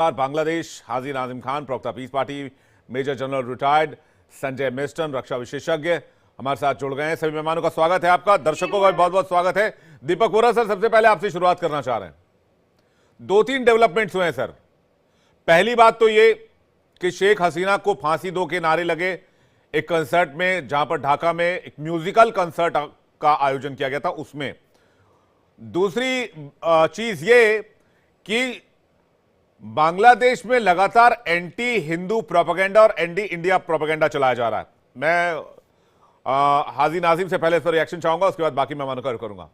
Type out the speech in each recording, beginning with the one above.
बांग्लादेश हाजी नाजिम खान, प्रवक्ता Peace Party, major general retired Sanjay Meston, रक्षा विशेषज्ञ हमारे साथ जुड़ गए हैं। सभी मेहमानों का स्वागत है, आपका दर्शकों का बहुत बहुत स्वागत है। दीपक वोरा सर, सबसे पहले आपसे शुरुआत करना चाह रहे हैं। 2-3 डेवलपमेंट्स हुए हैं सर। पहली बात तो ये कि शेख हसीना को फांसी दो के नारे लगे एक कंसर्ट में, जहां पर ढाका में एक म्यूजिकल कंसर्ट का आयोजन किया गया था, उसमें। दूसरी चीज ये कि बांग्लादेश में लगातार एंटी हिंदू प्रोपेगेंडा और एंटी इंडिया प्रोपेगेंडा चलाया जा रहा है। मैं हाजी नाजिम से पहले इस पर रिएक्शन चाहूंगा, उसके बाद बाकी मेहमानों का करूंगा।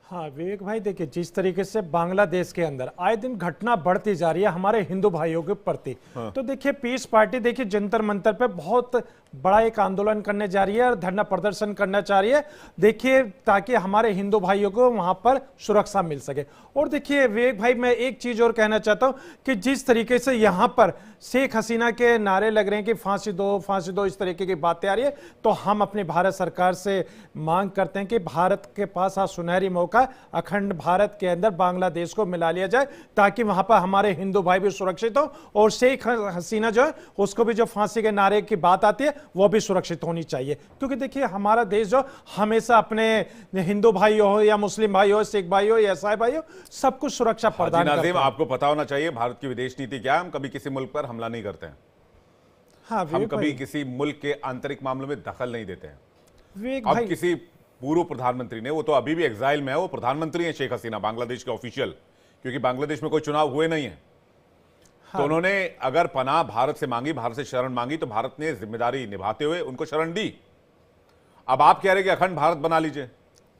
हाँ विवेक भाई, देखिए जिस तरीके से बांग्लादेश के अंदर आए दिन घटना बढ़ती जा रही है हमारे हिंदू भाइयों के प्रति, तो देखिए पीस पार्टी देखिए जंतर मंतर पे बहुत बड़ा एक आंदोलन करने जा रही है और धरना प्रदर्शन करना चाह रही है, देखिए ताकि हमारे हिंदू भाइयों को वहां पर सुरक्षा मिल सके। और देखिए विवेक भाई, मैं एक चीज और कहना चाहता हूं कि जिस तरीके से यहां पर शेख हसीना के नारे लग रहे हैं कि फांसी दो, इस तरीके की बातें आ रही है, तो हम अपनी भारत सरकार से मांग करते हैं कि भारत के पास आज सुनहरी मौका, अखंड भारत के अंदर बांग्लादेश को मिला लिया जाए ताकि वहां पर हमारे हिंदू भाई भी सुरक्षित हो और शेख हसीना जो है उसको भी जो फांसी के नारे की बात आती है वो भी सुरक्षित होनी चाहिए। क्योंकि देखिए हमारा देश जो हमेशा अपने हिंदू भाई हो या मुस्लिम भाई हो, सिख भाई हो या ईसाई भाई हो, सब कुछ सुरक्षा प्रदान करता है। आपको पता होना चाहिए भारत की विदेश नीति क्या है। हम कभी किसी मुल्क पर हमला नहीं करते हैं। हाँ, हम कभी किसी मुल्क के आंतरिक मामलों में दखल नहीं देते हैं। अब किसी पूर्व प्रधानमंत्री ने, वो तो अभी भी एग्जाइल में है, वो प्रधानमंत्री है शेख हसीना, बांग्लादेश के ऑफिशियल, क्योंकि बांग्लादेश में कोई चुनाव हुए नहीं है। हाँ। तो उन्होंने अगर पनाह भारत से मांगी, भारत से शरण मांगी, तो भारत ने जिम्मेदारी निभाते हुए उनको शरण दी। अब आप कह रहे कि अखंड भारत बना लीजिए।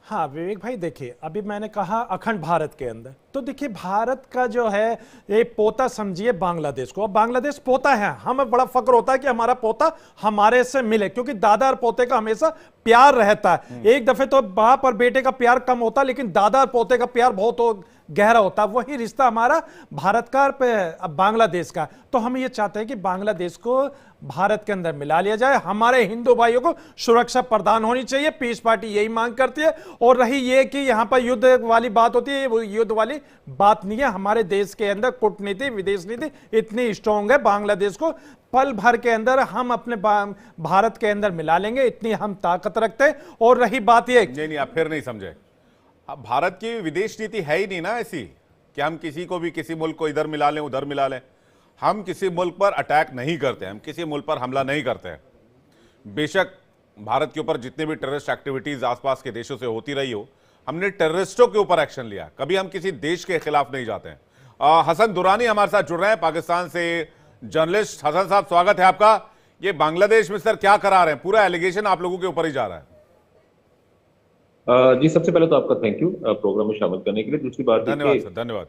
हाँ विवेक भाई, देखिए अभी मैंने कहा अखंड भारत के अंदर, तो देखिए भारत का जो है ये पोता समझिए बांग्लादेश को। अब बांग्लादेश पोता है, हमें बड़ा फक्र होता है कि हमारा पोता हमारे से मिले, क्योंकि दादा और पोते का हमेशा प्यार रहता है। एक दफे तो बाप और बेटे का प्यार कम होता है, लेकिन दादा और पोते का प्यार बहुत गहरा होता है। वही रिश्ता हमारा भारत का बांग्लादेश का। तो हम ये चाहते हैं कि बांग्लादेश को भारत के अंदर मिला लिया जाए, हमारे हिंदू भाइयों को सुरक्षा प्रदान होनी चाहिए। पीस पार्टी यही मांग करती है। और रही ये कि यहां पर युद्ध वाली बात होती है, वो युद्ध वाली बात नहीं है। हमारे देश के अंदर कूटनीति, विदेश नीति इतनी स्ट्रांग है, बांग्लादेश को पल भर के अंदर हम अपने भारत के अंदर मिला लेंगे, इतनी हम ताकत रखते हैं। और रही बात ये, नहीं आप फिर नहीं समझे। अब भारत की विदेश नीति है ही नहीं ना ऐसी कि हम किसी को भी, किसी मुल्क को इधर मिला लें उधर मिला लें। हम किसी मुल्क पर अटैक नहीं करते, हम किसी मुल्क पर हमला नहीं करते हैं। बेशक भारत के ऊपर जितने भी टेररिस्ट एक्टिविटीज आसपास के देशों से होती रही हो, हमने टेररिस्टों के ऊपर एक्शन लिया, कभी हम किसी देश के खिलाफ नहीं जाते हैं। हसन दुरानी हमारे साथ जुड़ रहे हैं, पाकिस्तान से जर्नलिस्ट। हसन साहब, स्वागत है आपका। ये बांग्लादेश में सर क्या करा रहे हैं? पूरा एलिगेशन आप लोगों के ऊपर ही जा रहा है। जी, सबसे पहले तो आपका थैंक यू प्रोग्राम में शामिल करने के लिए। दूसरी बात, धन्यवाद।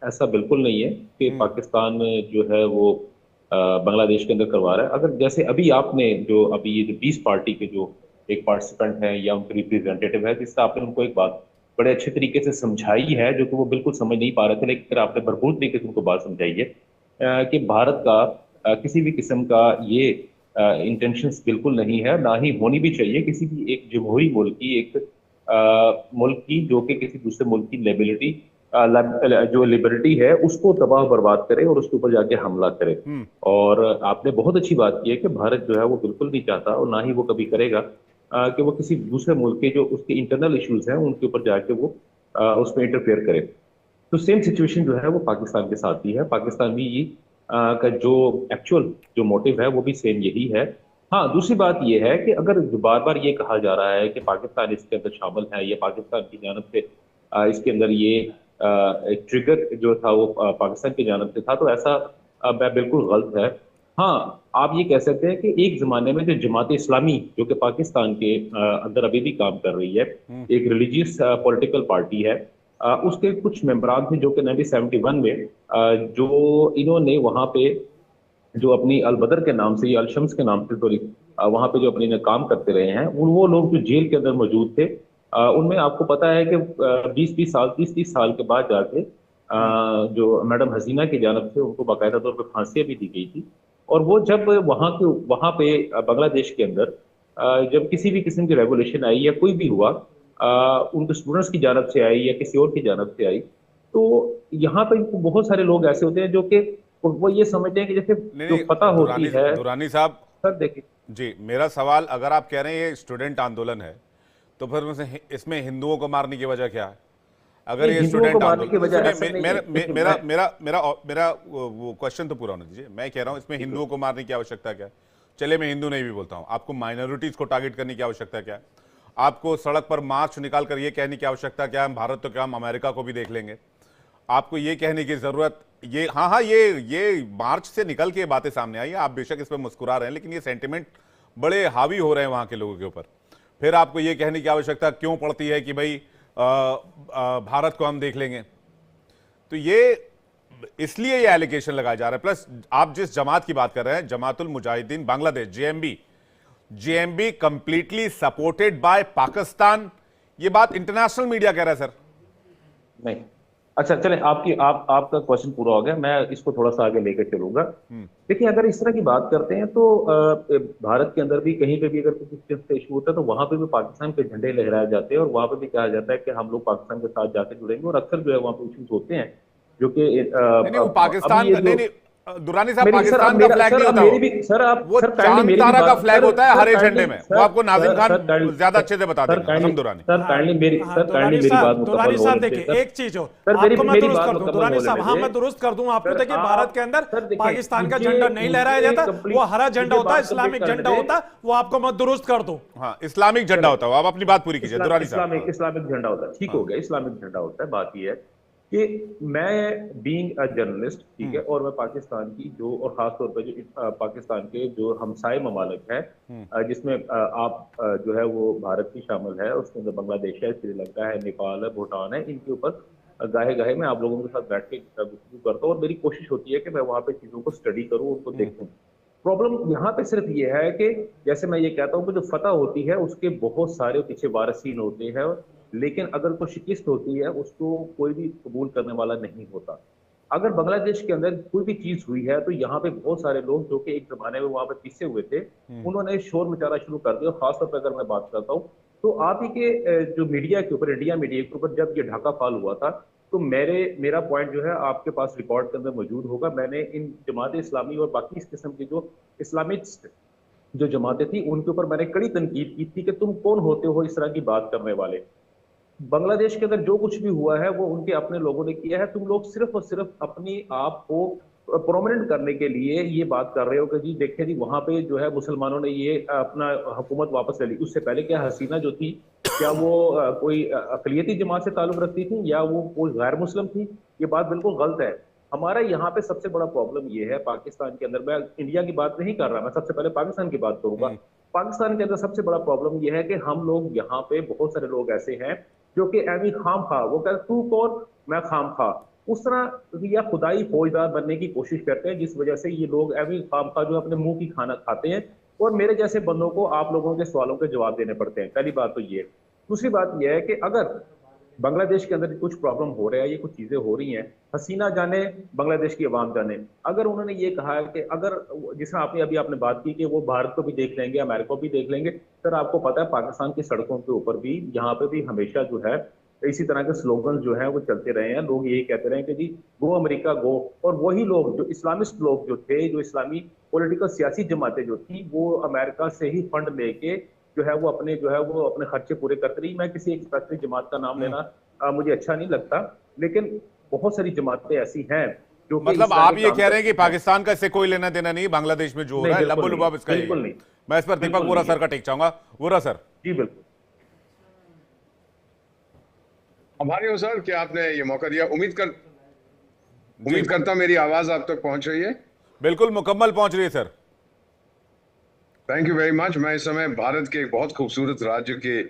ऐसा बिल्कुल नहीं है कि पाकिस्तान जो है वो बांग्लादेश के अंदर करवा रहा है। अगर जैसे अभी आपने जो अभी ये जो पीस पार्टी के जो एक पार्टिसिपेंट हैं या उनके रिप्रेजेंटेटिव है, जिससे आपने उनको एक बात बड़े अच्छे तरीके से समझाई है, जो कि वो बिल्कुल समझ नहीं पा रहे थे, लेकिन आपने भरपूर तरीके से उनको बात समझाई है कि भारत का किसी भी किस्म का ये इंटेंशंस बिल्कुल नहीं है, ना ही होनी भी चाहिए किसी भी एक जमहूरी मुल्क की, एक मुल्क की जो कि किसी दूसरे मुल्क की लेबिलिटी जो लिबर्टी है उसको तबाह बर्बाद करे और उसके ऊपर जाके हमला करे। और आपने बहुत अच्छी बात की है कि भारत जो है वो बिल्कुल नहीं चाहता और ना ही वो कभी करेगा कि वो किसी दूसरे मुल्क के जो उसके इंटरनल इश्यूज हैं उनके ऊपर जाके वो उसमें इंटरफेयर करे। तो सेम सिचुएशन जो है वो पाकिस्तान के साथ भी है। पाकिस्तान भी का जो एक्चुअल जो मोटिव है वो भी सेम यही है। हाँ, दूसरी बात ये है कि अगर बार बार ये कहा जा रहा है कि पाकिस्तान इसके अंदर शामिल है या पाकिस्तान की जानब से इसके अंदर ये ट्रिगर जो था वो पाकिस्तान की जानब से था, तो ऐसा बिल्कुल गलत है। हाँ, आप ये कह सकते हैं कि एक जमाने में जो जमात इस्लामी जो कि पाकिस्तान के अंदर अभी भी काम कर रही है, एक रिलीजियस पॉलिटिकल पार्टी है, उसके कुछ मेंबरान थे जो कि 1971 में जो इन्होंने वहाँ पे जो अपनी अलबदर के नाम से या अलशम्स के नाम से सॉरी वहाँ पे जो अपनी काम करते रहे हैं, वो लोग जो जेल के अंदर मौजूद थे, उनमें आपको पता है कि 20-20 साल 30-30 साल के बाद जाके जो मैडम हसीना की जानब से उनको बाकायदा तौर पर फांसियाँ भी दी गई थी। और वो जब वहाँ पे बांग्लादेश के अंदर जब किसी भी किस्म की रेवोल्यूशन आई या कोई भी हुआ, उनके स्टूडेंट्स की जानब से आई या किसी और की जानब से आई, तो यहाँ पे बहुत सारे लोग ऐसे होते हैं जो कि वो ये समझते हैं कि जैसे नहीं जो नहीं, पता होती है। दुरानी साहब सर देखिए, जी, मेरा सवाल, अगर आप कह रहे हैं ये स्टूडेंट आंदोलन है, तो फिर इसमें हिंदुओं को मारने की वजह क्या है? अगर नहीं, ये हिंदुओं को स्टूडेंट मारने की आंदोलन, वजह सुनिए, ऐसा नहीं है। देखिए मेरा मैं मेरा मेरा मेरा वो क्वेश्चन तो पूरा होने दीजिए। मैं कह रहा हूं इसमें हिंदुओं को मारने की आवश्यकता क्या है? चलिए, मैं हिंदू नहीं भी बोलता हूं, आपको माइनॉरिटीज को टारगेट करने की आवश्यकता क्या है? आपको सड़क पर मार्च निकाल कर ये कहने की आवश्यकता क्या है हम भारत तो क्या, हम अमेरिका को भी देख लेंगे? आपको ये कहने की जरूरत, ये हाँ, ये मार्च से निकल के बातें सामने आई है। आप बेशक इस पर मुस्कुरा रहे हैं, लेकिन ये सेंटिमेंट बड़े हावी हो रहे हैं वहां के लोगों के ऊपर। फिर आपको ये कहने की आवश्यकता क्यों पड़ती है कि भाई भारत को हम देख लेंगे? तो ये इसलिए ये एलिगेशन लगाया जा रहा है। प्लस आप जिस जमात की बात कर रहे हैं, Jamatul Mujahideen Bangladesh, JMB completely supported by Pakistan, ये बात इंटरनेशनल मीडिया कह रहा है सर। नहीं, अच्छा चले, आपका क्वेश्चन पूरा हो गया, मैं इसको थोड़ा सा आगे लेकर चलूंगा। देखिए, अगर इस तरह की बात करते हैं तो भारत के अंदर भी कहीं पे भी अगर कुछ चीज का इशू होता है तो वहां पे भी पाकिस्तान के झंडे लहराए जाते हैं और वहां पे भी कहा जाता है कि हम लोग पाकिस्तान के साथ जाकर जुड़ेंगे, और अक्सर जो है वहां पे इश्यूज होते हैं जो कि नहीं नहीं, वो पाकिस्तान अभी ये का, जो नहीं, दुरानी साहब, मेरी सर, पाकिस्तान अब का मेरा फ्लैग नहीं सर, अब होता, मेरी भी सर, आप वो सर काइंडली चांद मेरी भी तारा का बात, फ्लैग सर होता है सर हरे काइंडली झंडे में। सर वो आपको Nazim sir Khan sir kindly ज्यादा अच्छे से बता सर देंगे, असम दुरानी। सर काइंडली मेरी हाँ, सर काइंडली मेरी बात मुकम्मल दुलानी होने साहब दे देखिए, सर। एक चीज हो, सर मेरी आपको मैं मेरी दुरुस्त बात कर दूं, मुकम्मल दुलानी होने साहब, हाँ दे मैं दुरुस्त कर दूं आपको। सर। देखिए, भारत के अंदर सर देखिए, पाकिस्तान का मुझे झंडा नहीं लहराया मुझे जाता, कंप्लीट वो हरा झंडा मुझे होता है, बात कंप्लीट इस्लामिक करने झंडा दे। होता है, वो आपको मैं दुरुस्त कर दूं। हाँ, इस्लामिक झंडा होता है, आप अपनी बात पूरी कीजिए दुरानी साहब। इस्लामिक इस्लामिक झंडा होता है, ठीक हाँ, हो गया, इस्लामिक झंडा होता है। बात ये है कि मैं बीइंग अ जर्नलिस्ट, ठीक है, और मैं पाकिस्तान की जो, और खासतौर पर जो पाकिस्तान के जो हमसाए ममालिक है, जिसमें आप जो है वो भारत भी शामिल है, उसके अंदर बांग्लादेश है, श्रीलंका है, नेपाल है, भूटान है, इनके ऊपर गाहे गाहे मैं आप लोगों के साथ बैठ के गुफ्तगू करता हूँ और मेरी कोशिश होती है कि मैं वहाँ पे चीज़ों को स्टडी करूँ, उनको देखूँ। प्रॉब्लम यहाँ पे सिर्फ ये है कि जैसे मैं ये कहता हूँ कि जो फतह होती है उसके बहुत सारे पीछे वारसीन होते हैं, लेकिन अगर कोई शिकस्त होती है उसको कोई भी कबूल करने वाला नहीं होता। अगर बांग्लादेश के अंदर कोई भी चीज हुई है तो यहाँ पे बहुत सारे लोग जो कि एक जमाने में वहां पे पिसे हुए थे, उन्होंने शोर मचाना शुरू कर दिया। खासतौर पर अगर मैं बात करता हूँ तो आप ही के जो मीडिया के ऊपर, इंडिया मीडिया के ऊपर जब ये ढाका फाल हुआ था, तो मेरा पॉइंट जो है आपके पास रिकॉर्ड के अंदर मौजूद होगा। मैंने इन जमात इस्लामी और बाकी इस किस्म की जो इस्लामिस्ट जो जमातें थी उनके ऊपर मैंने कड़ी तनकीद की थी कि तुम कौन होते हो इस तरह की बात करने वाले। बांग्लादेश के अंदर जो कुछ भी हुआ है वो उनके अपने लोगों ने किया है। तुम लोग सिर्फ और सिर्फ अपनी आप को प्रोमिनेंट करने के लिए ये बात कर रहे हो कि जी देखिए जी वहां पे जो है मुसलमानों ने ये अपना हुकूमत वापस ले ली। उससे पहले क्या हसीना जो थी, क्या वो कोई अकलियती जमात से ताल्लुक रखती थी या वो कोई गैर मुस्लिम थी? ये बात बिल्कुल गलत है। हमारा यहाँ पे सबसे बड़ा प्रॉब्लम ये है पाकिस्तान के अंदर, मैं इंडिया की बात नहीं कर रहा, मैं सबसे पहले पाकिस्तान की बात करूंगा। पाकिस्तान के अंदर सबसे बड़ा प्रॉब्लम यह है कि हम लोग यहाँ पे बहुत सारे लोग ऐसे हैं जो कि एवी खाम खा, वो कहते तू कौन मैं खाम खा, उस तरह या खुदाई फौजदार बनने की कोशिश करते हैं, जिस वजह से ये लोग एवी खाम खा जो अपने मुंह की खाना खाते हैं और मेरे जैसे बंदों को आप लोगों के सवालों के जवाब देने पड़ते हैं। पहली बात तो ये। दूसरी बात यह है कि अगर बांग्लादेश के अंदर कुछ प्रॉब्लम हो रहा है, ये कुछ चीजें हो रही हैं, हसीना जाने, बांग्लादेश की आवाम जाने, अगर उन्होंने ये कहा है कि अगर जिस आपने अभी आपने बात की कि वो भारत को भी देख लेंगे, अमेरिका को भी देख लेंगे, सर आपको पता है पाकिस्तान की सड़कों के ऊपर भी यहाँ पे भी हमेशा जो है इसी तरह के स्लोगन जो है वो चलते रहे हैं। लोग यही कहते रहे कि जी गो अमेरिका गो, और वही लोग जो इस्लामिस्ट लोग जो थे, जो इस्लामी पॉलिटिकल सियासी जमातें जो थी, वो अमेरिका से ही फंड लेके जो है वो अपने खर्चे पूरे करते रही। मैं किसी एक स्पेसिफिक जमात का नाम लेना मुझे अच्छा नहीं लगता, लेकिन बहुत सारी जमातें ऐसी हैं जो मतलब आप ये कह रहे हैं कि पाकिस्तान का इससे कोई लेना देना नहीं, बांग्लादेश में जो हो रहा है लबो लुबाब इसका ही है। बिल्कुल नहीं। मैं इस पर दीपक वोरा सर का टेक चाहूंगा। वोरा सर। जी बिल्कुल। आभारी हूँ सर कि आपने ये मौका दिया। उम्मीद करता मेरी आवाज आप तक पहुंच रही है। बिल्कुल मुकम्मल पहुंच रही है sir. Thank you very much. मैं इस समय भारत के एक बहुत खूबसूरत राज्य की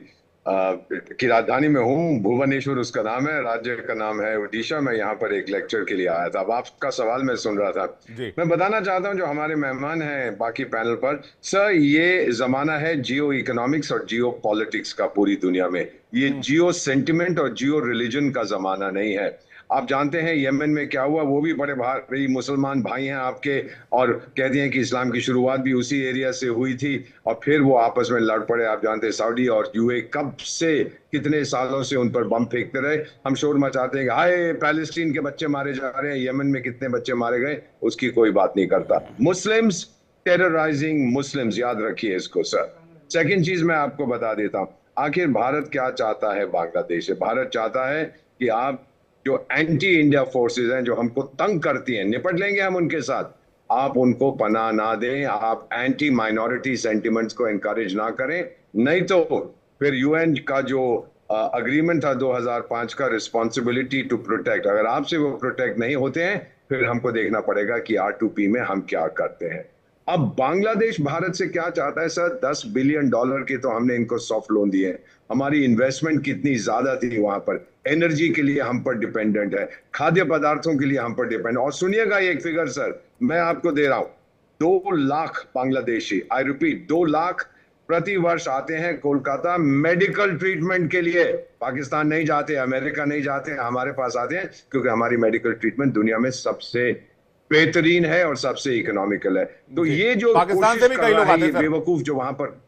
राजधानी में हूँ, भुवनेश्वर उसका नाम है, राज्य का नाम है ओडिशा। मैं यहाँ पर एक लेक्चर के लिए आया था। अब आपका सवाल मैं सुन रहा था। मैं बताना चाहता हूँ जो हमारे मेहमान हैं बाकी पैनल पर, सर ये जमाना है जियो इकोनॉमिक्स और जियो पॉलिटिक्स का पूरी दुनिया में। ये जियो सेंटिमेंट और जियो रिलीजन का जमाना नहीं है। आप जानते हैं यमन में क्या हुआ, वो भी बड़े भारी मुसलमान भाई हैं आपके, और कहते हैं कि इस्लाम की शुरुआत भी उसी एरिया से हुई थी, और फिर वो आपस में लड़ पड़े। आप जानते हैं सऊदी और यूए कब से कितने सालों से उन पर बम फेंकते रहे। हम शोर मचाते हैं कि हाय पैलेस्टीन के बच्चे मारे जा रहे हैं, यमन में कितने बच्चे मारे गए, उसकी कोई बात नहीं करता। मुस्लिम्स टेरराइजिंग मुस्लिम्स, याद रखिए इसको सर। सेकंड चीज मैं आपको बता देता हूं, आखिर भारत क्या चाहता है बांग्लादेश से। भारत चाहता है कि आप जो एंटी इंडिया फोर्सेस हैं, जो हमको तंग करती हैं, निपट लेंगे हम उनके साथ, आप उनको पनाह ना दें, आप एंटी माइनॉरिटी सेंटिमेंट्स को एनकरेज ना करें, नहीं तो फिर यूएन का जो अग्रीमेंट था 2005 का, रिस्पॉन्सिबिलिटी टू प्रोटेक्ट, अगर आपसे वो प्रोटेक्ट नहीं होते हैं, फिर हमको देखना पड़ेगा कि R2P में हम क्या करते हैं। अब बांग्लादेश भारत से क्या चाहता है सर, $10 बिलियन के तो हमने इनको सॉफ्ट लोन दिए। हमारी इन्वेस्टमेंट कितनी ज्यादा थी वहां पर, एनर्जी के लिए हम पर डिपेंडेंट है, खाद्य पदार्थों के लिए हम पर डिपेंडेंट। और सुनिएगा एक फिगर सर मैं आपको दे रहा हूं, 2 लाख बांग्लादेशी, आई रिपीट 2 लाख प्रति वर्ष आते हैं कोलकाता मेडिकल ट्रीटमेंट के लिए। पाकिस्तान नहीं जाते, अमेरिका नहीं जाते, हमारे पास आते हैं क्योंकि हमारी मेडिकल ट्रीटमेंट दुनिया में सबसे बेहतरीन है और सबसे इकोनॉमिकल है। तो ये जो पाकिस्तान से भी कई लोग आते हैं बेवकूफ जो वहां पर,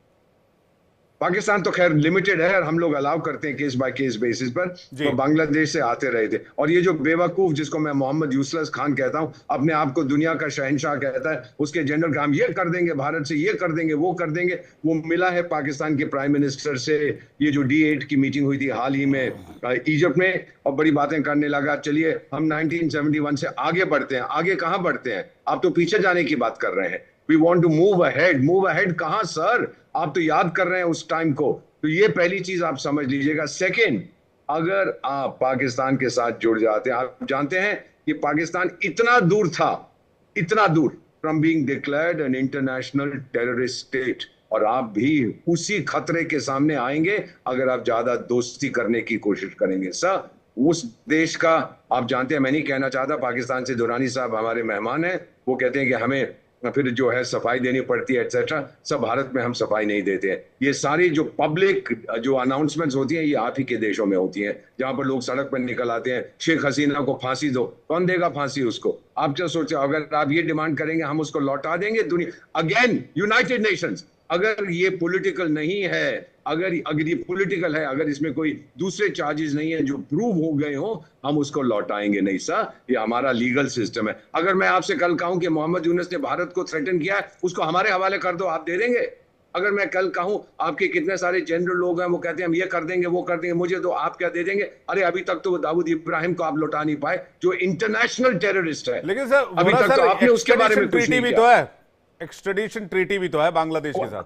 पाकिस्तान तो खैर लिमिटेड है और हम लोग अलाउ करते हैं केस बाय केस बेसिस पर, तो बांग्लादेश से आते रहे थे। और ये जो बेवकूफ जिसको मैं मोहम्मद यूसुफ खान कहता हूं, अपने आप को दुनिया का शहंशाह कहता है, उसके जनरल का हम ये कर देंगे भारत से, ये कर देंगे, वो कर देंगे। वो मिला है पाकिस्तान के प्राइम मिनिस्टर से, ये जो D8 की मीटिंग हुई थी हाल ही में इजिप्ट में, और बड़ी बातें करने लगा। चलिए हम 1971 से आगे बढ़ते हैं। आगे कहां बढ़ते हैं, आप तो पीछे जाने की बात कर रहे हैं। We want to move ahead, move ahead कहां सर, आप तो याद कर रहे हैं उस टाइम को। तो ये पहली चीज आप समझ लीजिएगा। सेकंड, अगर आप पाकिस्तान के साथ जुड़ जाते हैं, आप जानते हैं कि पाकिस्तान इतना दूर था, इतना दूर from being declared an international terrorist state, और आप भी उसी खतरे के सामने आएंगे अगर आप ज्यादा दोस्ती करने की कोशिश करेंगे। सर उस देश का आप जानते हैं, मैं नहीं कहना चाहता, पाकिस्तान से दुरानी साहब हमारे मेहमान हैं, वो कहते हैं कि हमें फिर जो है सफाई देनी पड़ती है एटसेट्रा। सब भारत में हम सफाई नहीं देते हैं। ये सारी जो पब्लिक जो अनाउंसमेंट्स होती हैं, ये आप ही के देशों में होती हैं, जहां पर लोग सड़क पर निकल आते हैं, शेख हसीना को फांसी दो, कौन देगा फांसी उसको? आप क्या सोचे, अगर आप ये डिमांड करेंगे हम उसको लौटा देंगे दुनिया अगेन यूनाइटेड नेशंस। अगर ये पॉलिटिकल नहीं है, अगर ये पॉलिटिकल है, अगर इसमें कोई दूसरे चार्जेस नहीं है जो प्रूव हो गए हो, हम उसको लौटाएंगे नहीं सर। ये हमारा लीगल सिस्टम है। अगर मैं आपसे कल कहूं कि मोहम्मद यूनुस ने भारत को थ्रेटन किया है, उसको हमारे हवाले कर दो, आप दे देंगे? अगर मैं कल कहूं आपके कितने सारे जनरल लोग हैं, वो कहते हैं हम ये कर देंगे, वो कर देंगे, मुझे तो आप क्या दे देंगे? अरे अभी तक तो वो दाऊद इब्राहिम को आप लौटा नहीं पाए, जो इंटरनेशनल टेररिस्ट है। लेकिन सर अभी तक तो आपने उसके बारे में कुछ नहीं किया। एक्स्ट्रेडिशन ट्रीटी भी तो है बांग्लादेश के साथ।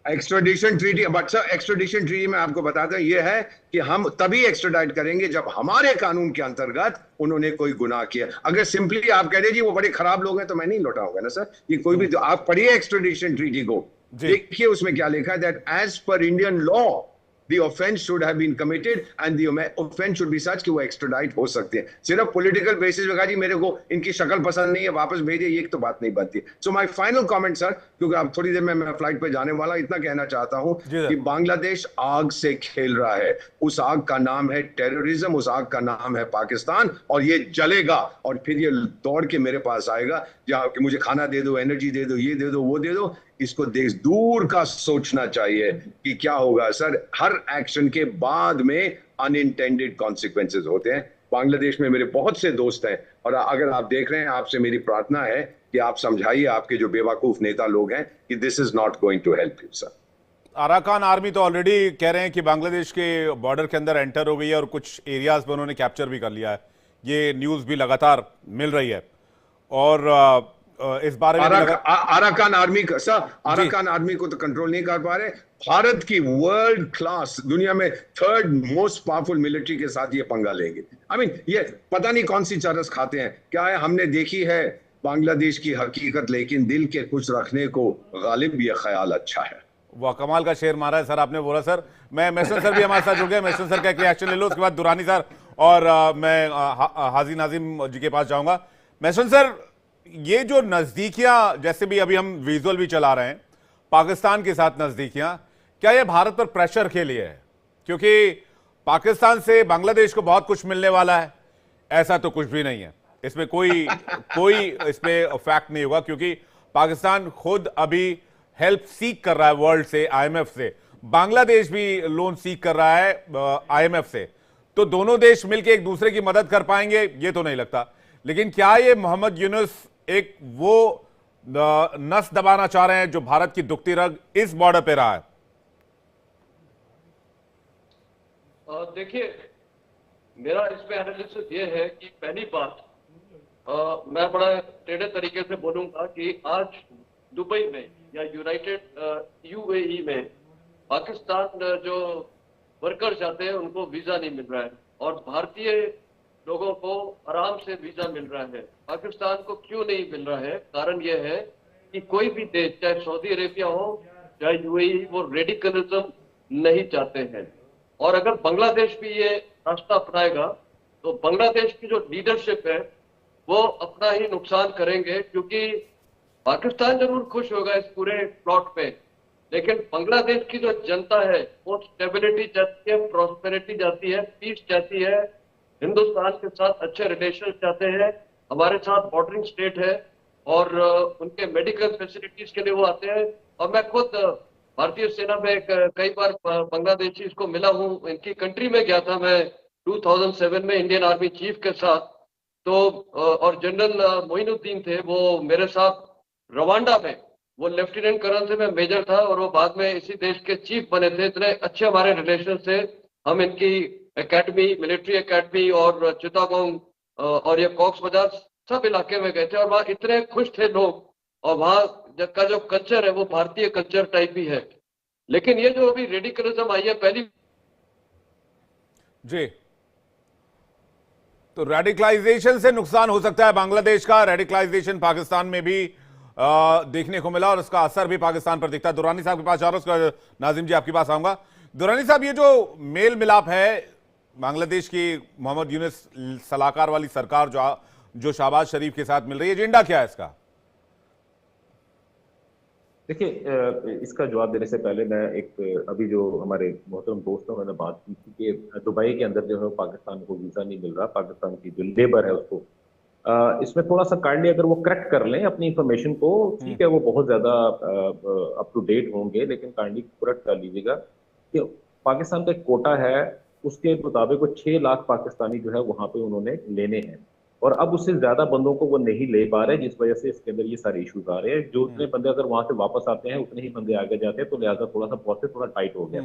Extradition treaty, but sir extradition treaty में आपको बताता हूं ये है कि हम तभी एक्स्ट्राडाइट करेंगे जब हमारे कानून के अंतर्गत उन्होंने कोई गुनाह किया। अगर सिंपली आप कह दे जी वो बड़े खराब लोग हैं, तो मैं नहीं लौटाऊंगा ना सर। ये कोई भी, आप पढ़िए एक्स्ट्राडिशन ट्रीटी को, देखिए उसमें क्या लिखा है, that as per Indian law the offense should have been committed and the offense should be such कि वो एक्स्ट्राडाइट हो सकते हैं। सिर्फ पॉलिटिकल बेसिस पे कहा जी मेरे को इनकी शक्ल पसंद नहीं है, वापस भेजिए, ये तो बात नहीं बनती। So my final comment sir, क्योंकि अब थोड़ी देर में मैं फ्लाइट पे जाने वाला, इतना कहना चाहता हूं कि बांग्लादेश आग से खेल रहा है। उस आग का नाम है टेररिज्म, उस आग का नाम है पाकिस्तान, और ये जलेगा और फिर ये दौड़ के मेरे पास आएगा जहां कि मुझे खाना दे दो, एनर्जी दे दो, ये दे दो, वो दे दो। इसको देश दूर का सोचना चाहिए कि क्या होगा सर। हर एक्शन के बाद में अनइंटेंडेड कॉन्सिक्वेंसेस होते हैं। बांग्लादेश में मेरे बहुत से दोस्त हैं, और अगर आप देख रहे हैं, आपसे मेरी प्रार्थना है कि आप समझाइए आपके जो बेवकूफ नेता लोग हैं कि this is not going to help you sir. Arakan Army तो ऑलरेडी कह रहे हैं कि बांग्लादेश के बॉर्डर के अंदर एंटर हो गई है और कुछ एरियाज पर उन्होंने कैप्चर भी कर लिया है। ये न्यूज भी लगातार मिल रही है, और इस बारे में अराकान आर्मी का सर, अराकान आर्मी को तो कंट्रोल नहीं कर पा रहे। भारत की वर्ल्ड क्लास, दुनिया में 3rd मोस्ट पावरफुल मिलिट्री के साथ ये पंगा लेंगे। आई मीन ये पता नहीं कौन सी चरस खाते हैं। क्या है, हमने देखी है बांग्लादेश की हकीकत, लेकिन दिल के कुछ रखने को गालिब ये ख्याल अच्छा है। वाह, कमाल का शेर मारा है सर आपने, बोला सर। मैं मेशन सर भी हमारे साथ जुड़ गए, मेशन सर का एक रिएक्शन ले लो, उसके बाद दुरानी सर और मैं हाजी नाजिम जी के पास जाऊंगा। मेशन सर, ये जो नजदीकियां, जैसे भी अभी हम विजुअल भी चला रहे हैं, पाकिस्तान के साथ नजदीकियां, क्या ये भारत पर प्रेशर के लिए है? क्योंकि पाकिस्तान से बांग्लादेश को बहुत कुछ मिलने वाला है, ऐसा तो कुछ भी नहीं है, इसमें कोई कोई इसमें फैक्ट नहीं होगा, क्योंकि पाकिस्तान खुद अभी हेल्प सीक कर रहा है वर्ल्ड से, आईएमएफ से। बांग्लादेश भी लोन सीक कर रहा है आईएमएफ से। तो दोनों देश मिलकर एक दूसरे की मदद कर पाएंगे ये तो नहीं लगता। लेकिन क्या ये मोहम्मद यूनुस एक वो नस दबाना चाह रहे हैं जो भारत की दुखती रग इस बॉर्डर पे रहा है? देखिए, मेरा इसमें एनालिसिस ये है कि पहली बात, मैं बड़ा टेढ़े तरीके से बोलूंगा कि आज दुबई में या यूनाइटेड यूएई में पाकिस्तान जो वर्कर जाते हैं उनको वीजा नहीं मिल रहा है और भारतीय लोगों को आराम से वीजा मिल रहा है। पाकिस्तान को क्यों नहीं मिल रहा है? कारण यह है कि कोई भी देश, चाहे सऊदी अरेबिया हो चाहे यूएई, वो रेडिकलिज्म नहीं चाहते हैं। और अगर बांग्लादेश भी ये रास्ता अपनाएगा तो बांग्लादेश की जो लीडरशिप है वो अपना ही नुकसान करेंगे, क्योंकि पाकिस्तान जरूर खुश होगा इस पूरे प्लॉट पे, लेकिन बांग्लादेश की जो जनता है वो स्टेबिलिटी चाहती है, प्रॉस्पेरिटी चाहती है, पीस चाहती है, हिंदुस्तान के साथ अच्छे रिलेशन चाहते हैं, हमारे साथ बॉर्डरिंग स्टेट है और उनके मेडिकल फैसिलिटीज के लिए वो आते हैं। और मैं खुद भारतीय सेना में कई बार बांग्लादेशी को मिला हूँ, इनकी कंट्री में गया था मैं 2007 में इंडियन आर्मी चीफ के साथ। तो और जनरल मोइनुद्दीन थे वो मेरे साथ रवांडा में, वो लेफ्टिनेंट कर्नल थे, मैं मेजर था और वो बाद में इसी देश के चीफ बने थे। इतने अच्छे हमारे रिलेशन थे। हम इनकी एकेडमी, मिलिट्री एकेडमी और चिटागोंग और ये कॉक्स बाजार सब इलाके में गए थे और वहाँ इतने खुश थे लोग। और वहाँ का जो कल्चर है वो भारतीय कल्चर टाइप ही है। लेकिन ये जो अभी रेडिकलिज्म आई है पहली जी, तो रेडिकलाइजेशन से नुकसान हो सकता है बांग्लादेश का। रेडिकलाइजेशन पाकिस्तान में भी देखने को मिला और उसका असर भी पाकिस्तान पर दिखता है। दुरानी साहब के पास जा रहा हूं, उसका नाजिम जी आपके पास आऊंगा। दुरानी साहब, ये जो मेल मिलाप है बांग्लादेश की मोहम्मद यूनुस सलाहकार वाली सरकार जो शहबाज शरीफ के साथ मिल रही है, एजेंडा क्या है इसका? देखिए, इसका जवाब देने से पहले मैं एक अभी जो हमारे मोहतरम दोस्तों मैंने बात की थी कि दुबई के अंदर जो है पाकिस्तान को वीजा नहीं मिल रहा, पाकिस्तान की जो लेबर है उसको, इसमें थोड़ा सा काइंडली अगर वो करेक्ट कर लें अपनी इंफॉर्मेशन को, ठीक है, वो बहुत ज्यादा अप टू डेट होंगे, लेकिन काइंडली करेक्ट कर लीजिएगा कि पाकिस्तान का एक कोटा है, उसके मुताबिक वो 6 लाख पाकिस्तानी जो है वहां पे उन्होंने लेने हैं और अब उससे ज्यादा बंदों को वो नहीं ले पा रहे, जिस वजह से इसके अंदर ये सारे इश्यूज आ रहे हैं। जो उतने बंदे अगर वहां से वापस आते हैं उतने ही बंदे आगे जाते हैं, तो लिहाजा थोड़ा सा प्रोसेस थोड़ा टाइट हो गया।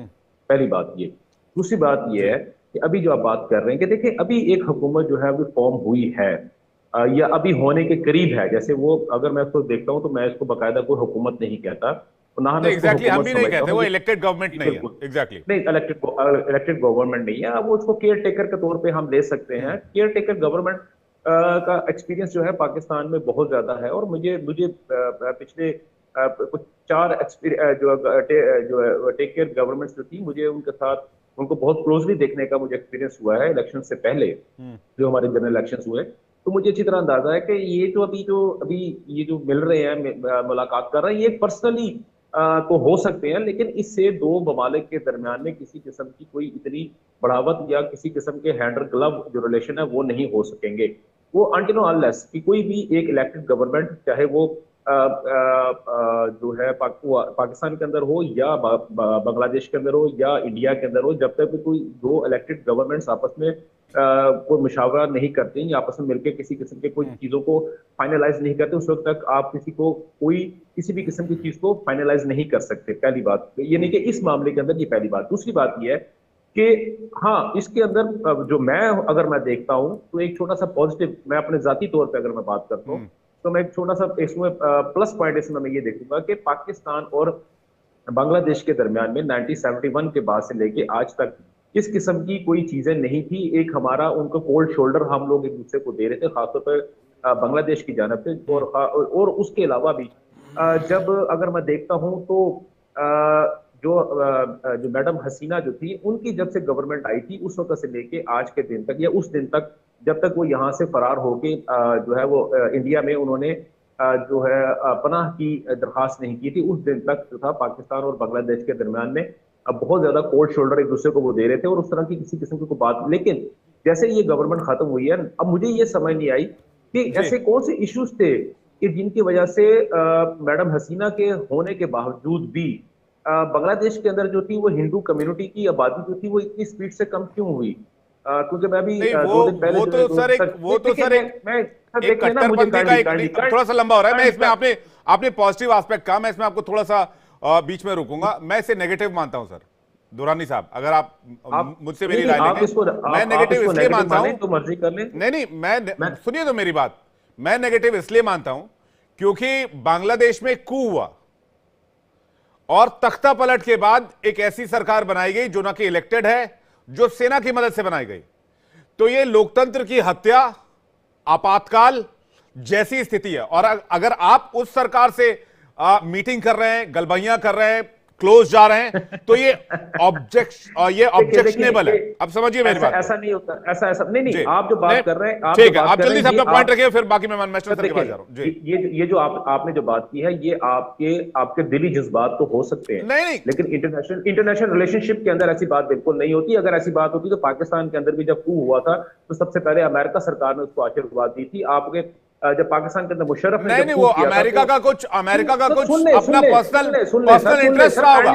पहली बात ये। दूसरी बात ये है कि अभी जो आप बात कर रहे हैं कि देखिए अभी एक हुकूमत जो है वो फॉर्म हुई है या अभी होने के करीब है। जैसे वो, अगर मैं उसको देखता हूँ तो मैं इसको बाकायदा कोई हुकूमत नहीं कहता, ना मैं एग्जैक्टली हम भी नहीं कहते, वो इलेक्टेड गवर्नमेंट नहीं है। एग्जैक्टली नहीं, इलेक्टेड गवर्नमेंट नहीं है। अब वो उसको केयर टेकर के तौर पे हम ले सकते हैं। केयर टेकर गवर्नमेंट का एक्सपीरियंस जो है पाकिस्तान में बहुत ज्यादा है और मुझे पिछले कुछ 4 जो टेक केयर गवर्नमेंट्स जो थी, मुझे उनके साथ उनको बहुत क्लोजली देखने का मुझे एक्सपीरियंस हुआ है इलेक्शन से पहले, जो हमारे जनरल इलेक्शन हुए। तो मुझे अच्छी तरह अंदाजा है कि ये जो अभी ये जो मिल रहे हैं, मुलाकात कर रहे हैं, ये पर्सनली तो हो सकते हैं, लेकिन इससे 2 ममालिक के दरमियान में किसी किस्म की कोई इतनी बढ़ावत या किसी किस्म के हैंड और ग्लव जो रिलेशन है वो नहीं हो सकेंगे। वो अनटिल अनलेस कि कोई भी एक इलेक्टेड गवर्नमेंट, चाहे वो जो है पाकिस्तान के अंदर हो या बांग्लादेश के अंदर हो या इंडिया के अंदर हो, जब तक कोई 2 इलेक्टेड गवर्नमेंट्स आपस में कोई मुशावरा नहीं करते या आपस में मिलकर किसी किस्म के कोई चीजों को फाइनलाइज नहीं करते, उस वक्त तक आप किसी भी किस्म की चीज को फाइनलाइज नहीं कर सकते। पहली बात ये नहीं कि इस मामले के अंदर, ये पहली बात। दूसरी बात ये है कि हाँ, इसके अंदर जो अगर मैं देखता हूँ तो एक छोटा सा पॉजिटिव, मैं अपने जाती तौर पर अगर मैं बात करता हूँ तो मैं एक छोटा सा इसमें प्लस पॉइंट इसमें मैं ये देखूंगा कि पाकिस्तान और बांग्लादेश के दरमियान में 1971 के बाद से लेके आज तक इस किस्म की कोई चीजें नहीं थी। एक हमारा उनको कोल्ड शोल्डर हम लोग एक दूसरे को दे रहे थे, खासतौर पर बांग्लादेश की जानब से। और उसके अलावा भी जब अगर मैं देखता हूं तो जो मैडम हसीना जो थी, उनकी जब से गवर्नमेंट आई थी उस वक्त से लेके आज के दिन तक या उस दिन तक जब तक वो यहाँ से फरार होके जो है वो इंडिया में उन्होंने जो है पनाह की दरखास्त नहीं की थी, उस दिन तक जो था पाकिस्तान और बांग्लादेश के दरमियान में अब बहुत ज्यादा कोल्ड शोल्डर एक दूसरे को वो दे रहे थे और उस तरह की किसी किस्म की कोई बात। लेकिन जैसे ये गवर्नमेंट खत्म हुई है, अब मुझे ये समझ नहीं आई कि ऐसे कौन से इश्यूज थे कि जिनकी वजह से मैडम हसीना के होने के बावजूद भी बांग्लादेश के अंदर जो थी वो हिंदू कम्युनिटी की आबादी जो थी वो इतनी स्पीड से कम क्यों हुई? क्योंकि मैं भी नहीं, 2 दिन पहले वो तो सर एक मैं कट्टरपंथी का एक थोड़ा सा लंबा हो रहा है। मैं इसमें आपने पॉजिटिव एस्पेक्ट कहा, मैं इसमें आपको थोड़ा सा बीच में रुकूंगा। मैं इसे नेगेटिव मानता हूं सर दुरानी साहब, अगर आप मुझसे मेरी राय लेंगे। मैं नेगेटिव इसलिए मानता हूं, तो मर्जी कर लें। नहीं, मैं सुनिए तो मेरी बात। मैं नेगेटिव इसलिए मानता हूं क्योंकि बांग्लादेश में कू हुआ और तख्ता पलट के बाद एक ऐसी सरकार बनाई गई जो ना कि इलेक्टेड है, जो सेना की मदद से बनाई गई। तो ये लोकतंत्र की हत्या, आपातकाल जैसी स्थिति है। और अगर आप उस सरकार से मीटिंग कर रहे हैं, गलबैयां कर रहे हैं, क्लोज जा रहे हैं, तो ये ऑब्जेक्शनेबल है। अब समझिए मेरी बात। ऐसा नहीं होता, ऐसा नहीं। आप जो बात कर रहे हैं, ठीक है, आप जल्दी से अपना पॉइंट रखिए, फिर बाकी मैं मास्टर सर के पास जा रहा हूं जी। ये जो आपने जो बात की है, ये आपके दिली जज्बात तो हो सकते हैं, नहीं, लेकिन इंटरनेशनल रिलेशनशिप के अंदर ऐसी बात बिल्कुल नहीं होती। अगर ऐसी बात होती तो पाकिस्तान के अंदर भी जब कू हुआ था तो सबसे पहले अमेरिका सरकार ने उसको आशीर्वाद दी थी। आपके जब पाकिस्तान के अंदर मुशर्रफ ने नहीं, वो अमेरिका का कुछ अपना पर्सनल इंटरेस्ट रहा होगा।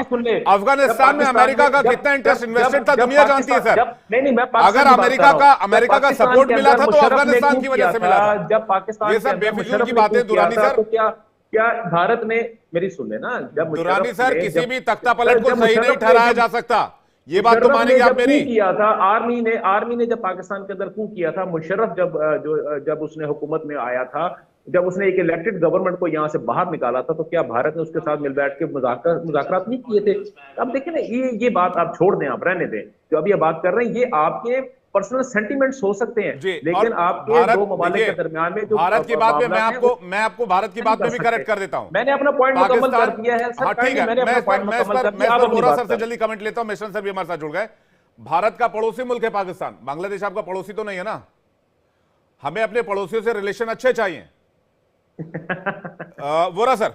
अफगानिस्तान में अमेरिका का कितना इंटरेस्ट इन्वेस्टेड था दुनिया जानती है सर। नहीं, मैं अगर अमेरिका का सपोर्ट मिला था तो अफगानिस्तान की वजह से मिला था। जब पाकिस्तान ये सब बेफिजूल की बातें दुरानी सर। क्या भारत ने, मेरी सुन लेना, जब दुरानी सर किसी भी तख्ता पलट को सही नहीं ठहराया जा सकता, ये बात तो मानेंगे आप मेरी। किया था आर्मी ने जब पाकिस्तान के अंदर कू किया था, मुशर्रफ जब उसने हुकूमत में आया था, जब उसने एक इलेक्टेड गवर्नमेंट को यहां से बाहर निकाला था, तो क्या भारत ने उसके साथ मिल बैठ के मुज़ाकरात नहीं किए थे? अब देखिए ना, ये बात आप छोड़ दें, आप रहने दें। जो अभी ये बात कर रहे हैं, ये आपके पर्सनल सेंटिमेंट्स हो सकते हैं, लेकिन आपके दो ममालिक के दरमियान में जो भारत की बात में मैं आपको भारत की बात में भी करेक्ट कर देता हूं। मैंने अपना पॉइंट मुकम्मल कर दिया है सर। ठीक है, मैंने अपना पॉइंट मुकम्मल कर दिया। मैं वोरा सर से जल्दी कमेंट लेता हूं। मिशन सर भी हमारे साथ जुड़ गए। भारत का पड़ोसी मुल्क है पाकिस्तान, बांग्लादेश आपका पड़ोसी तो नहीं है ना। हमें अपने पड़ोसियों से रिलेशन अच्छे चाहिए। वोरा सर,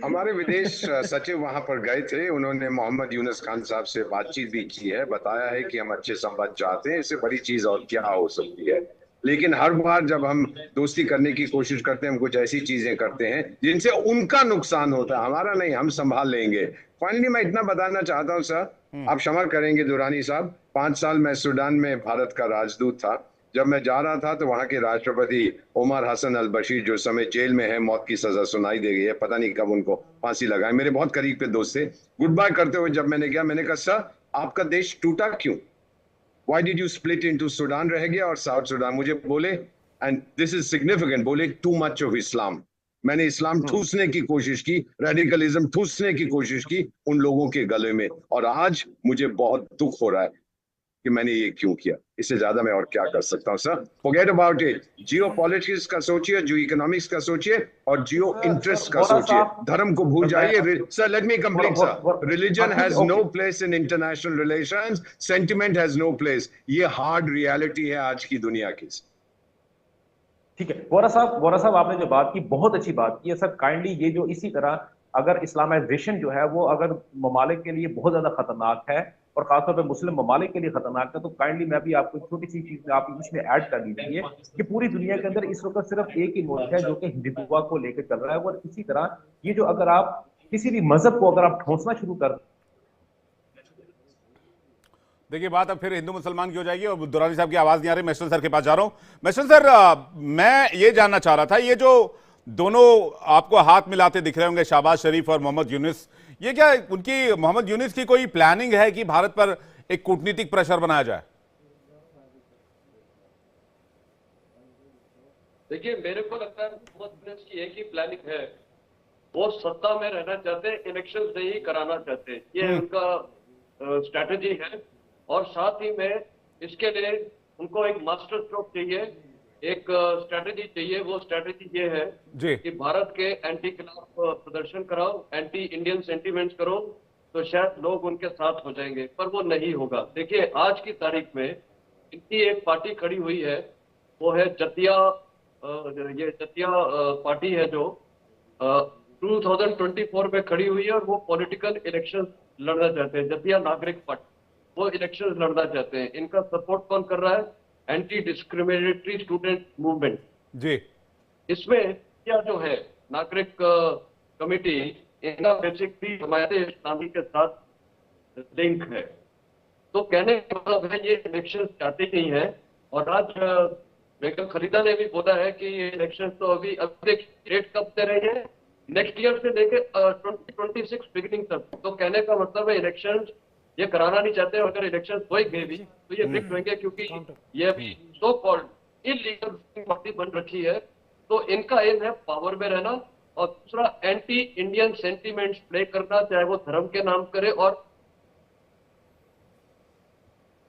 हमारे विदेश सचिव वहां पर गए थे, उन्होंने मोहम्मद यूनुस खान साहब से बातचीत भी की है, बताया है कि हम अच्छे संबंध चाहते हैं, इससे बड़ी चीज और क्या हो सकती है। लेकिन हर बार जब हम दोस्ती करने की कोशिश करते हैं, हम कुछ ऐसी चीजें करते हैं जिनसे उनका नुकसान होता है, हमारा नहीं, हम संभाल लेंगे। फाइनली मैं इतना बताना चाहता हूँ सर, आप क्षमा करेंगे दुरानी साहब, 5 साल मैं सूडान में भारत का राजदूत था। जब मैं जा रहा था तो वहां के राष्ट्रपति उमर हसन अल बशीर, जो समय जेल में है, मौत की सजा सुनाई दे गई है, पता नहीं कब उनको फांसी लगाए, मेरे बहुत करीब के दोस्त थे। गुड बाय करते हुए जब मैंने कहा सर आपका देश टूटा क्यों? Why did you split into Sudan रह गया और साउथ सुडान? मुझे बोले, एंड दिस इज सिग्निफिकेंट, बोले टू मच ऑफ इस्लाम। मैंने इस्लाम ठूसने की कोशिश की, रेडिकलिज्म ठूसने की कोशिश की उन लोगों के गले में, और आज मुझे बहुत दुख हो रहा है कि मैंने ये क्यों किया। इससे ज्यादा मैं और क्या कर सकता हूँ sir? Forget about it. Jio politics का सोचिए, जियो इकोनॉमिक्स का सोचिए, और जियो इंटरेस्ट का सोचिए। धर्म को भूल जाइए sir. Let me complete sir. Religion has no place in international relations, sentiment has no place. ये हार्ड रियलिटी है आज की दुनिया की। ठीक है, वोरा साहब आपने जो बात की, बहुत अच्छी बात की है सर। काइंडली ये जो इसी तरह अगर इस्लामाइजेशन जो है वो अगर ममालिक के लिए बहुत ज्यादा खतरनाक है और खासतौर पर मुस्लिम ममालिक के लिए खतरनाक है, तो काइंडली मैं भी आपको छोटी सी चीज आप इसमें ऐड कर दीजिए कि पूरी दुनिया के अंदर इस वक्त सिर्फ एक ही मुल्क है जो कि हिंदुत्व को लेकर चल रहा है। और इसी तरह ये जो अगर आप किसी भी मजहब को अगर आप ठोंसना शुरू कर, देखिए बात अब फिर हिंदू मुसलमान की हो जाएगी। और दुरानी साहब की आवाज नहीं आ रही, मैशल सर के पास जा रहा हूं। मैशल सर, मैं ये जानना चाह रहा था, ये जो दोनों आपको हाथ मिलाते दिख रहे होंगे, शहबाज शरीफ और मोहम्मद यूनुस, ये क्या उनकी, मोहम्मद यूनुस की कोई प्लानिंग है कि भारत पर एक कूटनीतिक प्रेशर बनाया जाए? देखिए, मेरे को लगता है मोहम्मद यूनुस की एक ही प्लानिंग है, वो सत्ता में रहना चाहते हैं, इलेक्शन से ही कराना चाहते हैं, ये उनका स्ट्रैटेजी है। और साथ ही में इसके लिए उनको एक मास्टर स्ट्रोक चाहिए, एक स्ट्रैटेजी चाहिए। वो स्ट्रैटेजी ये है कि भारत के एंटी खिलाफ प्रदर्शन कराओ, एंटी इंडियन सेंटिमेंट्स करो, तो शायद लोग उनके साथ हो जाएंगे, पर वो नहीं होगा। देखिए, आज की तारीख में इनकी एक पार्टी खड़ी हुई है, वो है जतिया, ये जतिया पार्टी है जो 2024 में खड़ी हुई है, और वो पॉलिटिकल इलेक्शन लड़ना चाहते हैं, जतिया नागरिक पार्टी। वो इलेक्शन लड़ना चाहते हैं। इनका सपोर्ट कौन कर रहा है? Anti discriminatory student movement. जी, इसमें क्या जो है नागरिक कमेटी, इनका बेसिकली जमायत इस्लामी के साथ लिंक है। तो कहने का मतलब है ये इलेक्शन चाहते नहीं है। और आज बेगम खलीदा ने भी बोला है कि ये इलेक्शन तो अभी डेट कब दे रहे हैं? नेक्स्ट ईयर से लेके 2026 बिगिनिंग तक। तो कहने का मतलब है इलेक्शन ये कराना नहीं चाहते। अगर इलेक्शन होएंगे भी तो ये फिक्स होंगे, क्योंकि ये अभी सो कॉल्ड इलीगल पार्टी बन रखी है। तो इनका एम है पावर में रहना, और दूसरा एंटी इंडियन सेंटीमेंट्स प्ले करना, चाहे वो धर्म के नाम करे। और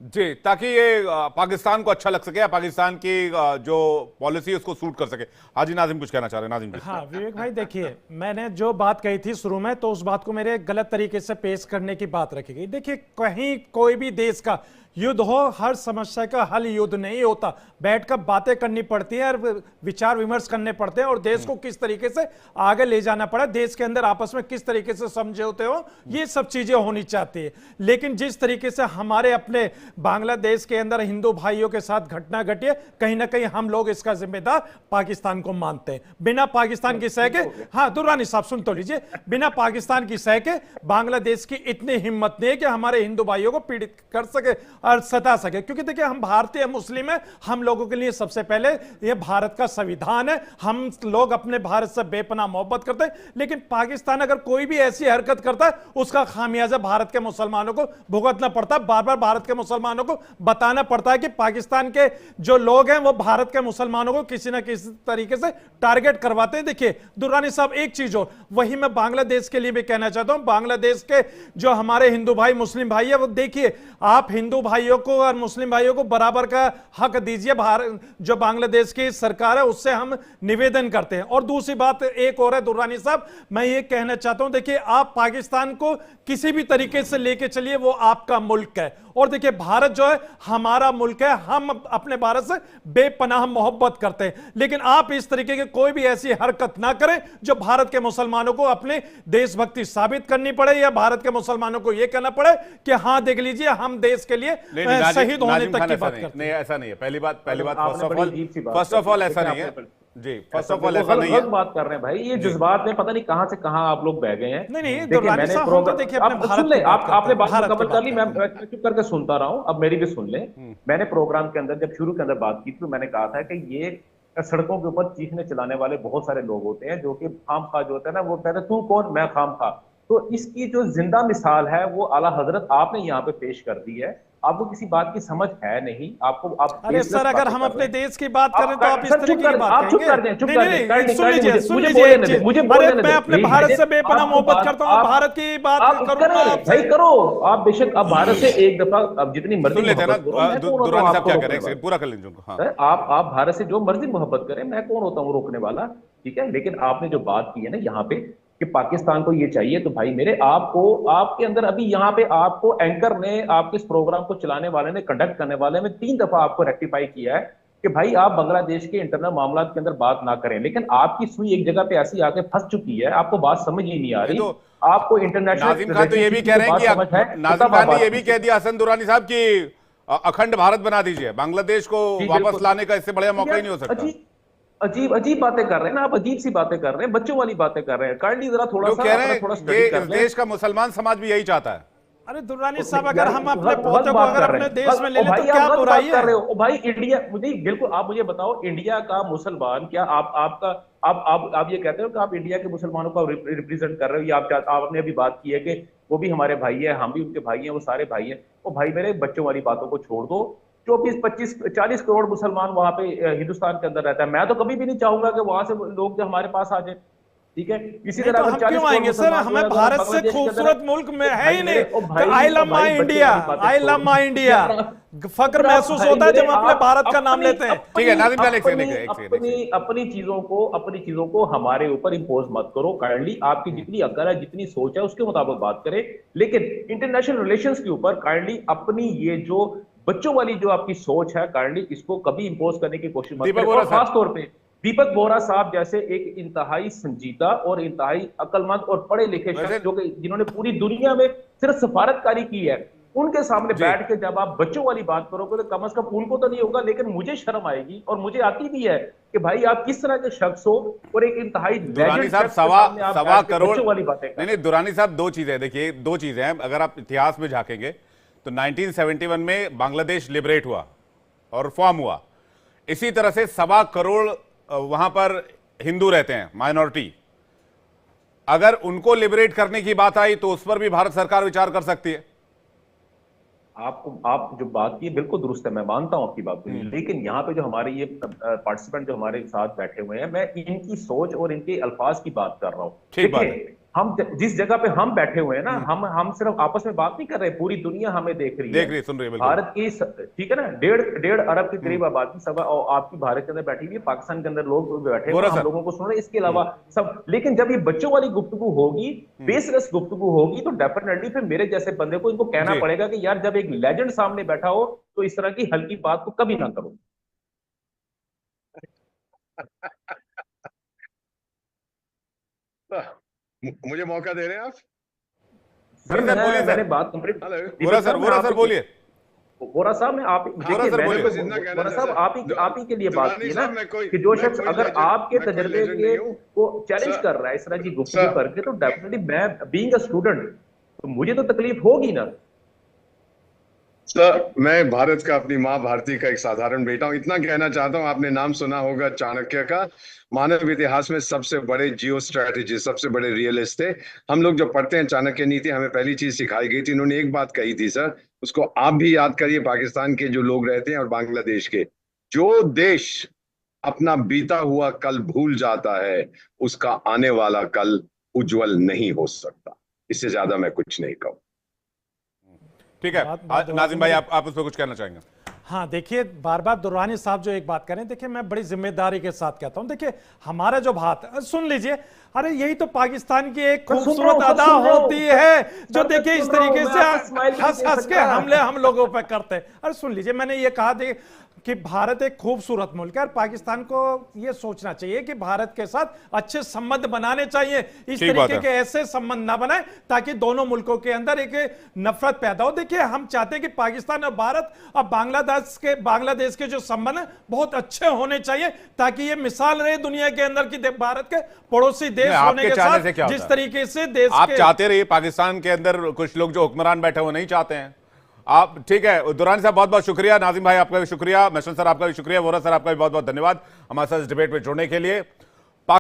जी, ताकि ये पाकिस्तान को अच्छा लग सके या पाकिस्तान की जो पॉलिसी है उसको सूट कर सके। हाजी नाजिम कुछ कहना चाह रहे हैं। नाजिम जी। हाँ विवेक भाई, देखिए मैंने जो बात कही थी शुरू में, तो उस बात को मेरे गलत तरीके से पेश करने की बात रखी गई। देखिए कहीं कोई भी देश का युद्ध हो, हर समस्या का हल युद्ध नहीं होता। बैठकर बातें करनी पड़ती है और विचार विमर्श करने पड़ते हैं, और देश को किस तरीके से आगे ले जाना पड़ा, देश के अंदर आपस में किस तरीके से समझौते हो, ये सब चीजें होनी चाहती है। लेकिन जिस तरीके से हमारे अपने बांग्लादेश के अंदर हिंदू भाइयों के साथ घटना घटी है, कहीं ना कहीं हम लोग इसका जिम्मेदार पाकिस्तान को मानते हैं। बिना पाकिस्तान की सह के, हाँ दुर्रानी साहब सुन तो लीजिए, बिना पाकिस्तान की सह के बांग्लादेश की इतनी हिम्मत नहीं है कि हमारे हिंदू भाइयों को पीड़ित कर सके और सता सके। क्योंकि देखिए हम भारतीय मुस्लिम हैं, हम लोगों के लिए सबसे पहले ये भारत का संविधान है, हम लोग अपने भारत से बेपनाह मोहब्बत करते हैं। लेकिन पाकिस्तान अगर कोई भी ऐसी हरकत करता है, उसका खामियाजा भारत के मुसलमानों को भुगतना पड़ता है। बार बार भारत के मुसलमानों को बताना पड़ता है कि पाकिस्तान के जो लोग हैं वो भारत के मुसलमानों को किसी ना किसी तरीके से टारगेट करवाते हैं। देखिए दुर्रानी साहब, एक चीज और वही मैं बांग्लादेश के लिए भी कहना चाहता हूं। बांग्लादेश के जो हमारे हिंदू भाई मुस्लिम भाई है, वो देखिए आप हिंदू भाइयों को और मुस्लिम भाइयों को बराबर का हक दीजिए। भारत जो बांग्लादेश की सरकार है उससे हम निवेदन करते हैं। और दूसरी बात एक और है दुर्रानी साहब, मैं ये कहना चाहता हूं, देखिए आप पाकिस्तान को किसी भी तरीके से लेके चलिए, वो आपका मुल्क है। और देखिए भारत जो है हमारा मुल्क है, हम अपने भारत से बेपनाह मोहब्बत करते हैं। लेकिन आप इस तरीके की कोई भी ऐसी हरकत ना करें जो भारत के मुसलमानों को अपने देशभक्ति साबित करनी पड़े, या भारत के मुसलमानों को यह कहना पड़े कि हां देख लीजिए हम देश के लिए शहीद होने तक की बात करते हैं। नहीं, ऐसा नहीं है। पहली बात फर्स्ट ऑफ ऑल ऐसा नहीं है जी। फर्स्ट ऑफ ऑल ऐसा नहीं है। बात कर रहे हैं भाई, ये जज्बात में पता नहीं कहां से कहां आप लोग बह गए हैं। नहीं, देखिए मैंने आपने बात मुकम्मल कर ली, मैं चुप करके सुनता रहा हूं, अब मेरी भी सुन ले। मैंने प्रोग्राम के अंदर जब शुरू के अंदर बात की तो मैंने कहा था कि ये सड़कों के ऊपर चीखने चलाने वाले बहुत सारे लोग होते हैं, जो कि खामखा जो होता है ना, वो कहते हैं तू कौन मैं खामखा। तो इसकी जो जिंदा मिसाल है वो आला हजरत आपने यहाँ पे पेश कर दी है। आपको किसी बात की समझ है नहीं, आपको आप अरे सर, अगर हम अपने देश की बात करें तो आप इस तरीके की बात आप चुप कर दें, चुप कर दें, सुन लीजिए, मुझे बोलने मैं अपने भारत से बेपनाह मोहब्बत करता हूं, भारत की बात करूंगा भाई, करो आप बेशक। आप भारत से एक दफा अब जितनी मर्जी सुन लेते हैं ना, दुर्रानी साहब क्या करें, पूरा कर लेंगे उनको। आप भारत से जो मर्जी मोहब्बत करें, मैं कौन होता हूँ रोकने वाला, ठीक है। लेकिन आपने जो बात की है ना यहाँ पे कि पाकिस्तान को ये चाहिए, तो भाई मेरे आपको आपके अंदर अभी यहाँ पे आपको एंकर ने, आपके इस प्रोग्राम को चलाने वाले ने, कंडक्ट करने वाले ने 3 दफा आपको रेक्टिफाई किया है कि भाई आप बांग्लादेश के इंटरनल मामला के अंदर बात ना करें। लेकिन आपकी सुई एक जगह पे ऐसी आके फंस चुकी है, आपको बात समझ ही नहीं आ रही। तो आपको इंटरनेशनल नाजिम खान तो ये भी कह रहे हैं कि नाजिम खान ने ये भी कह दिया हसन दुरानी साहब की अखंड भारत बना दीजिए, बांग्लादेश को वापस लाने का इससे बढ़िया मौका ही नहीं हो सकता। अजीब बातें कर रहे हैं ना आप, अजीब सी बातें कर रहे हैं, बच्चों वाली बातें कर रहे हैं। काइंडली जरा थोड़ा सा देश का मुसलमान समाज भी यही चाहता है। अरे दुर्रानी साहब, अगर हम अपने पोतों को अगर अपने देश में ले लें तो क्या बुराई है? भाई इंडिया, मुझे बिल्कुल आप मुझे बताओ, इंडिया का मुसलमान क्या आप ये कहते हो कि आप इंडिया के मुसलमानों को रिप्रेजेंट कर रहे हो? या आपने अभी बात की है कि वो भी हमारे भाई है, हम भी उनके भाई हैं, वो सारे भाई हैं। वो भाई मेरे बच्चों वाली बातों को छोड़ दो। 24, 25, 40 करोड़ मुसलमान वहां पे हिंदुस्तान के अंदर रहता है। मैं तो कभी भी नहीं चाहूंगा कि वहां से लोग जो हमारे पास आ जाए, ठीक है। इसी तरह हम क्यों आएंगे सर? हमें भारत से खूबसूरत मुल्क में है ही नहीं। I love my India, I love my India, फक्र महसूस होता है जब हम अपने भारत का नाम लेते हैं। ठीक है नाजिम खान, अपनी चीजों को हमारे ऊपर इंपोज मत करो। काइंडली आपकी जितनी अकल है, जितनी सोच है, उसके मुताबिक बात करें। लेकिन इंटरनेशनल रिलेशंस के ऊपर काइंडली अपनी ये जो बच्चों वाली जो आपकी सोच है, काइंडली इसको कभी इंपोज करने की कोशिश मत करें। खास तौर पे दीपक बोहरा साहब जैसे एक इंतहाई संजीदा और इंतहाई अक्लमंद और पढ़े लिखे शख्स, जो कि जिन्होंने पूरी दुनिया में सिर्फ सफारतकारी की है, उनके सामने बैठ के जब आप बच्चों वाली बात करोगे तो कम से कम उनको तो नहीं होगा, लेकिन मुझे शर्म आएगी और मुझे आती भी है कि भाई आप किस तरह के शख्स हो और एक इंतहाई दुरानी साहब सवा करोड़ वाली बातें। नहीं दुरानी साहब, दो चीजें देखिए, दो चीजें हैं। अगर आप इतिहास में झांकेंगे तो 1971 में बांग्लादेश लिबरेट हुआ और फॉर्म हुआ, इसी तरह से 1.25 करोड़ वहां पर हिंदू रहते हैं, माइनॉरिटी। अगर उनको लिबरेट करने की बात आई तो उस पर भी भारत सरकार विचार कर सकती है। आप जो बात की बिल्कुल दुरुस्त है, मैं मानता हूं आपकी बात को, लेकिन यहाँ पे जो हमारे ये पार्टिसिपेंट जो हमारे साथ बैठे हुए हैं, मैं इनकी सोच और इनके अल्फाज की बात कर रहा हूँ। देखिए, हम जिस जगह पे हम बैठे हुए हैं ना, हम सिर्फ आपस में बात नहीं कर रहे, पूरी दुनिया हमें देख रही है, सुन रही है। भारत की ठीक है ना, 1.5 अरब के करीब आबादी सब आपकी भारत के अंदर बैठी हुई है, पाकिस्तान के अंदर लोग बैठे हैं, हम लोगों को सुन रहे हैं, इसके अलावा सब। लेकिन जब ये बच्चों वाली गुफ्तगू होगी, बेसलेस गुफ्तगू होगी, तो डेफिनेटली फिर मेरे जैसे बंदे को इनको कहना पड़ेगा कि यार जब एक लेजेंड सामने बैठा हो तो इस तरह की हल्की बात को कभी ना करो। मुझे मौका दे रहे हैं आप? सर मैंने बात कंप्लीट। वोरा सर बोलिए। वोरा साहब, मैं आप वोरा साहब आप ही के लिए बात की ना कि जो शख्स अगर आपके तजर्बे के को चैलेंज कर रहा है इस तरह की गुफ्तगू करके, तो डेफिनेटली मैं बीइंग अ स्टूडेंट तो मुझे तो तकलीफ होगी ना। सर, मैं भारत का, अपनी माँ भारती का एक साधारण बेटा हूं। इतना कहना चाहता हूं, आपने नाम सुना होगा चाणक्य का। मानव इतिहास में सबसे बड़े जियो स्ट्रैटेजी, सबसे बड़े रियलिस्ट थे। हम लोग जब पढ़ते हैं चाणक्य नीति, हमें पहली चीज सिखाई गई थी, इन्होंने एक बात कही थी सर, उसको आप भी याद करिए, पाकिस्तान के जो लोग रहते हैं और बांग्लादेश के, जो देश अपना बीता हुआ कल भूल जाता है, उसका आने वाला कल उज्जवल नहीं हो सकता। इससे ज्यादा मैं कुछ नहीं कहूँ। ठीक है, नाजिम भाई आप उस पर कुछ कहना चाहेंगे? हाँ, देखिए, बार बार दुरानी साहब जो एक बात करें, देखिए मैं बड़ी जिम्मेदारी के साथ कहता हूं, देखिए हमारा जो बात, सुन लीजिए, अरे यही तो पाकिस्तान की एक खूबसूरत अदा होती है, जो देखिए इस तरीके से हंस हंस के हमले हम लोगों पर करते हैं। अरे सुन लीजिए, मैंने ये कहा कि भारत एक खूबसूरत मुल्क है और पाकिस्तान को ये सोचना चाहिए कि भारत के साथ अच्छे संबंध बनाने चाहिए, इस तरीके के ऐसे संबंध ना बनाए ताकि दोनों मुल्कों के अंदर एक नफरत पैदा हो। देखिए, हम चाहते हैं कि पाकिस्तान और भारत और बांग्लादेश के जो संबंध है बहुत अच्छे होने चाहिए, ताकि ये मिसाल रहे दुनिया के अंदर की भारत के पड़ोसी देश होने के साथ जिस तरीके से देश आप चाहते रहिए, पाकिस्तान के अंदर कुछ लोग जो हुक्मरान बैठे वो नहीं चाहते हैं आप। ठीक है, दुरानी साहब बहुत बहुत शुक्रिया, नाजिम भाई आपका भी शुक्रिया, मैशन सर आपका भी शुक्रिया, वोरा सर आपका भी बहुत बहुत धन्यवाद हमारे साथ इस डिबेट में जुड़ने के लिए।